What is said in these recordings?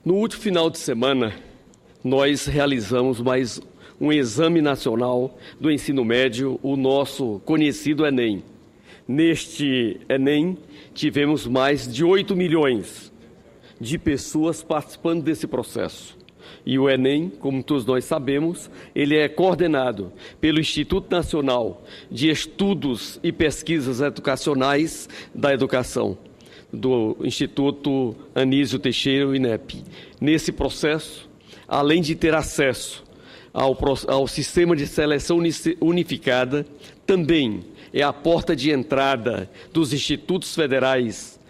No último final de semana, nós realizamos mais um exame nacional do ensino médio, o nosso conhecido Enem. Neste Enem, tivemos mais de 8 milhões de pessoas participando desse processo. E o Enem, como todos nós sabemos, ele é coordenado pelo Instituto Nacional de Estudos e Pesquisas Educacionais da Educação, do Instituto Anísio Teixeira, o INEP. Nesse processo, além de ter acesso ao sistema de seleção unificada, também é a porta de entrada dos institutos federais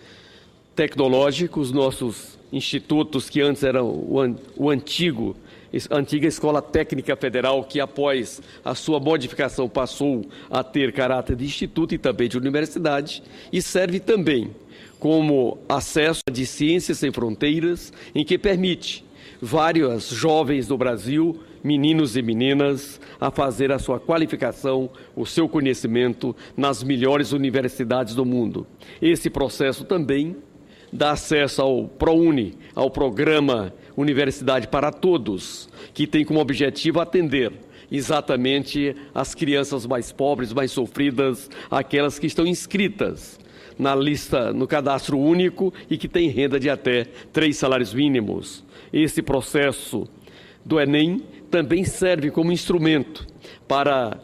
tecnológicos, nossos institutos que antes eram a antiga Escola Técnica Federal, que após a sua modificação passou a ter caráter de instituto e também de universidade, e serve também como acesso de Ciências Sem Fronteiras, em que permite vários jovens do Brasil, meninos e meninas, a fazer a sua qualificação, o seu conhecimento nas melhores universidades do mundo. Esse processo também dá acesso ao ProUni, ao programa Universidade para Todos, que tem como objetivo atender exatamente as crianças mais pobres, mais sofridas, aquelas que estão inscritas na lista, no cadastro único e que têm renda de até 3 salários mínimos. Esse processo do Enem também serve como instrumento para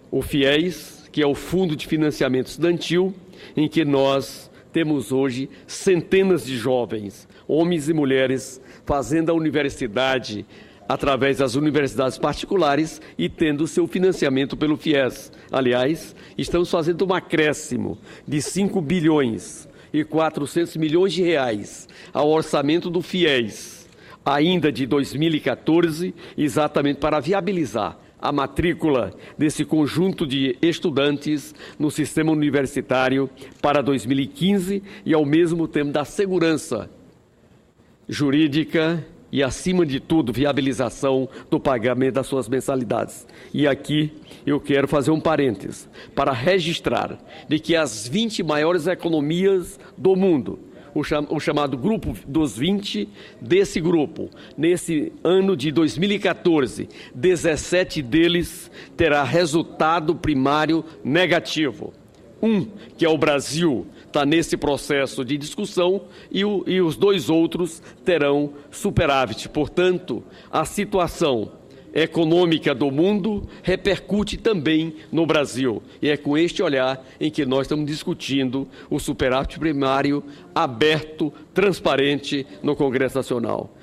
o FIES, que é o Fundo de Financiamento Estudantil, em que nós temos hoje centenas de jovens, homens e mulheres, fazendo a universidade através das universidades particulares e tendo seu financiamento pelo FIES. Aliás, estamos fazendo um acréscimo de 5 bilhões e 400 milhões de reais ao orçamento do FIES, ainda de 2014, exatamente para viabilizar a matrícula desse conjunto de estudantes no sistema universitário para 2015 e, ao mesmo tempo, da segurança jurídica e, acima de tudo, viabilização do pagamento das suas mensalidades. E aqui eu quero fazer um parênteses para registrar de que as 20 maiores economias do mundo, o chamado Grupo dos 20, desse grupo, nesse ano de 2014, 17 deles terá resultado primário negativo. Que é o Brasil, está nesse processo de discussão e os 2 outros terão superávit. Portanto, a situação econômica do mundo repercute também no Brasil. E é com este olhar em que nós estamos discutindo o superávit primário aberto, transparente no Congresso Nacional.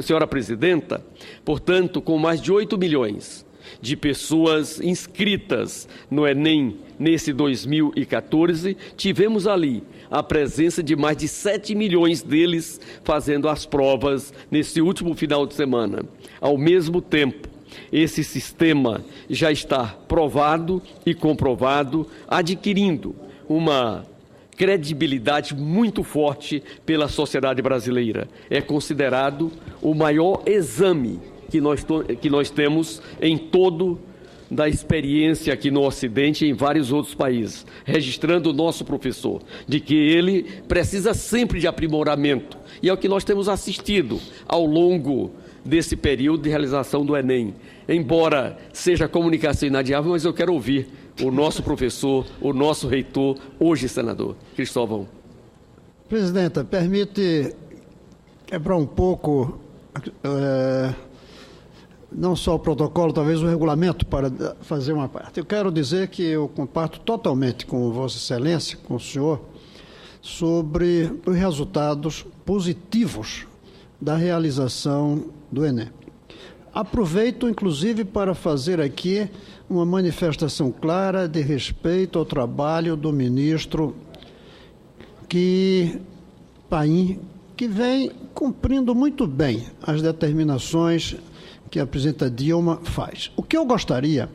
Senhora Presidenta, portanto, com mais de 8 milhões de pessoas inscritas no Enem nesse 2014, tivemos ali a presença de mais de 7 milhões deles fazendo as provas nesse último final de semana. Ao mesmo tempo, esse sistema já está provado e comprovado, adquirindo uma credibilidade muito forte pela sociedade brasileira. É considerado o maior exame que nós temos em todo da experiência aqui no Ocidente e em vários outros países, registrando o nosso professor, de que ele precisa sempre de aprimoramento. E é o que nós temos assistido ao longo desse período de realização do Enem. Embora seja comunicação inadiável, mas eu quero ouvir o nosso professor, o nosso reitor, hoje senador Cristóvão. Presidenta, permite quebrar um pouco não só o protocolo, talvez o regulamento, para fazer uma parte. Eu quero dizer que eu comparto totalmente com Vossa Excelência, com o senhor, sobre os resultados positivos da realização do Enem. Aproveito, inclusive, para fazer aqui uma manifestação clara de respeito ao trabalho do ministro Paim, que vem cumprindo muito bem as determinações que a presidenta Dilma faz. O que eu gostaria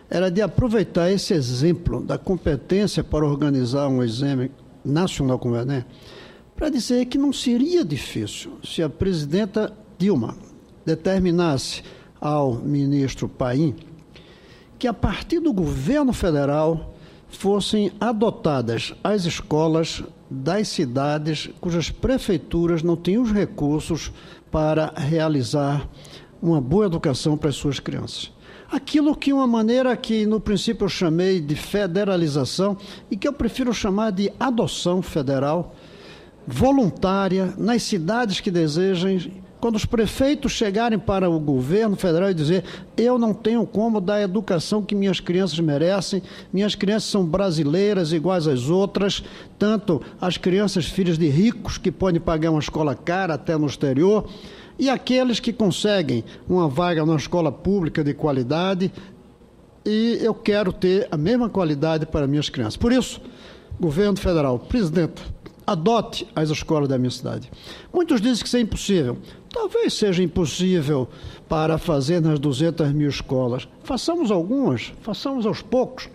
era de aproveitar esse exemplo da competência para organizar um exame nacional como o Enem, para dizer que não seria difícil se a presidenta Dilma determinasse ao ministro Paim que, a partir do governo federal, fossem adotadas as escolas das cidades cujas prefeituras não têm os recursos para realizar uma boa educação para as suas crianças. Aquilo que uma maneira que no princípio eu chamei de federalização e que eu prefiro chamar de adoção federal, voluntária, nas cidades que desejem, quando os prefeitos chegarem para o governo federal e dizer: eu não tenho como dar a educação que minhas crianças merecem, minhas crianças são brasileiras iguais às outras, tanto as crianças filhas de ricos que podem pagar uma escola cara até no exterior, e aqueles que conseguem uma vaga numa escola pública de qualidade, e eu quero ter a mesma qualidade para minhas crianças. Por isso, governo federal, presidente, adote as escolas da minha cidade. Muitos dizem que isso é impossível. Talvez seja impossível para fazer nas 200 mil escolas. Façamos algumas, façamos aos poucos.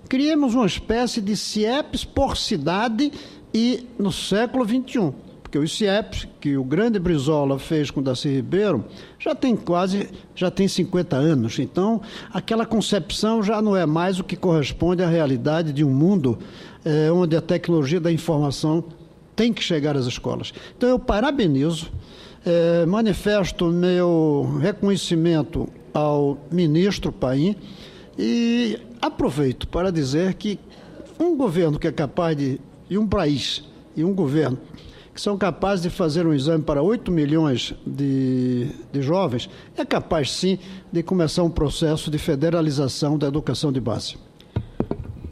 Criemos uma espécie de CIEPs por cidade e no século XXI. Porque os CIEPs, que o grande Brizola fez com o Darcy Ribeiro, já tem 50 anos. Então, aquela concepção já não é mais o que corresponde à realidade de um mundo onde a tecnologia da informação tem que chegar às escolas. Então, eu parabenizo, manifesto meu reconhecimento ao ministro Paim e aproveito para dizer que um governo que é capaz de, e um país e um governo que são capazes de fazer um exame para 8 milhões de jovens, é capaz, sim, de começar um processo de federalização da educação de base.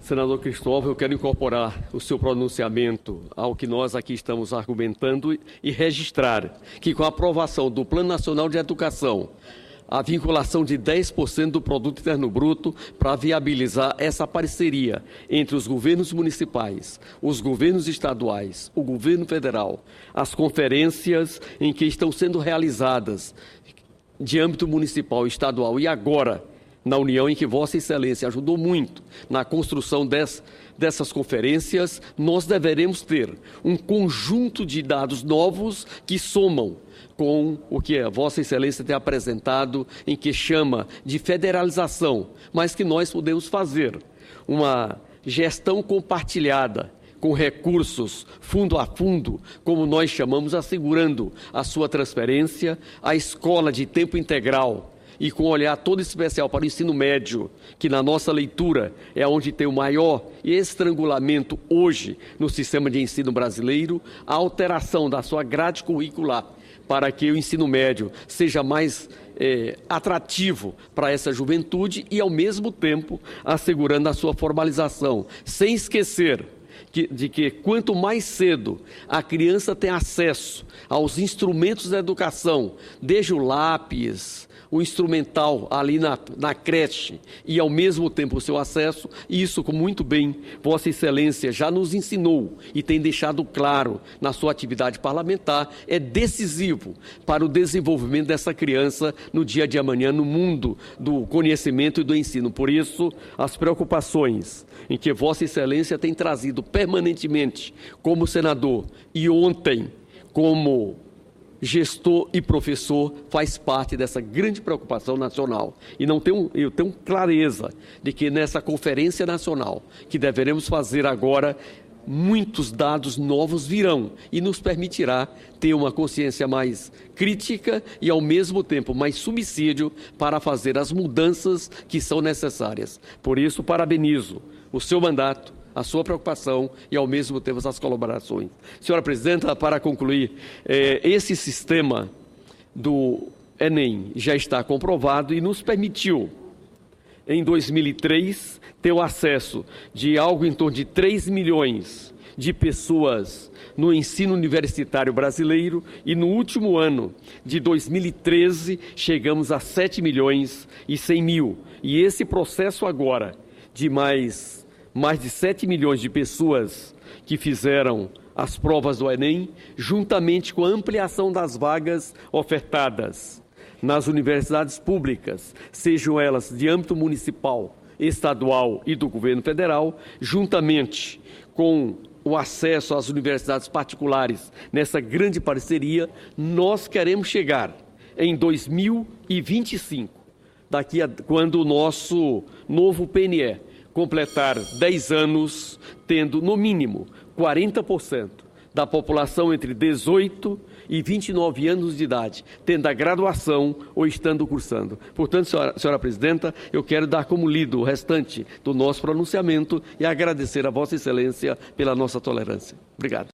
Senador Cristóvão, eu quero incorporar o seu pronunciamento ao que nós aqui estamos argumentando e registrar que, com a aprovação do Plano Nacional de Educação, a vinculação de 10% do Produto Interno Bruto para viabilizar essa parceria entre os governos municipais, os governos estaduais, o governo federal, as conferências em que estão sendo realizadas de âmbito municipal, estadual e agora na União, em que Vossa Excelência ajudou muito na construção dessas conferências, nós deveremos ter um conjunto de dados novos que somam com o que a Vossa Excelência tem apresentado, em que chama de federalização, mas que nós podemos fazer uma gestão compartilhada, com recursos fundo a fundo, como nós chamamos, assegurando a sua transferência, a escola de tempo integral, e com um olhar todo especial para o ensino médio, que na nossa leitura é onde tem o maior estrangulamento hoje no sistema de ensino brasileiro, a alteração da sua grade curricular, para que o ensino médio seja mais atrativo para essa juventude e, ao mesmo tempo, assegurando a sua formalização, sem esquecer de que quanto mais cedo a criança tem acesso aos instrumentos da educação, desde o lápis, o instrumental ali na creche e, ao mesmo tempo, o seu acesso, isso, como muito bem Vossa Excelência já nos ensinou e tem deixado claro na sua atividade parlamentar, é decisivo para o desenvolvimento dessa criança no dia de amanhã, no mundo do conhecimento e do ensino. Por isso, as preocupações em que Vossa Excelência tem trazido permanentemente como senador e ontem como gestor e professor faz parte dessa grande preocupação nacional. E eu tenho clareza de que nessa conferência nacional que deveremos fazer agora, muitos dados novos virão e nos permitirá ter uma consciência mais crítica e, ao mesmo tempo, mais subsídio para fazer as mudanças que são necessárias. Por isso, parabenizo o seu mandato, a sua preocupação e, ao mesmo tempo, as colaborações. Senhora Presidenta, para concluir, esse sistema do Enem já está comprovado e nos permitiu, em 2003, ter o acesso de algo em torno de 3 milhões de pessoas no ensino universitário brasileiro e, no último ano de 2013, chegamos a 7 milhões e 100 mil. E esse processo agora de mais de 7 milhões de pessoas que fizeram as provas do Enem, juntamente com a ampliação das vagas ofertadas nas universidades públicas, sejam elas de âmbito municipal, estadual e do governo federal, juntamente com o acesso às universidades particulares nessa grande parceria, nós queremos chegar em 2025, quando o nosso novo PNE completar 10 anos, tendo, no mínimo, 40% da população entre 18 e 29 anos de idade, tendo a graduação ou estando cursando. Portanto, senhora presidenta, eu quero dar como lido o restante do nosso pronunciamento e agradecer a Vossa Excelência pela nossa tolerância. Obrigado.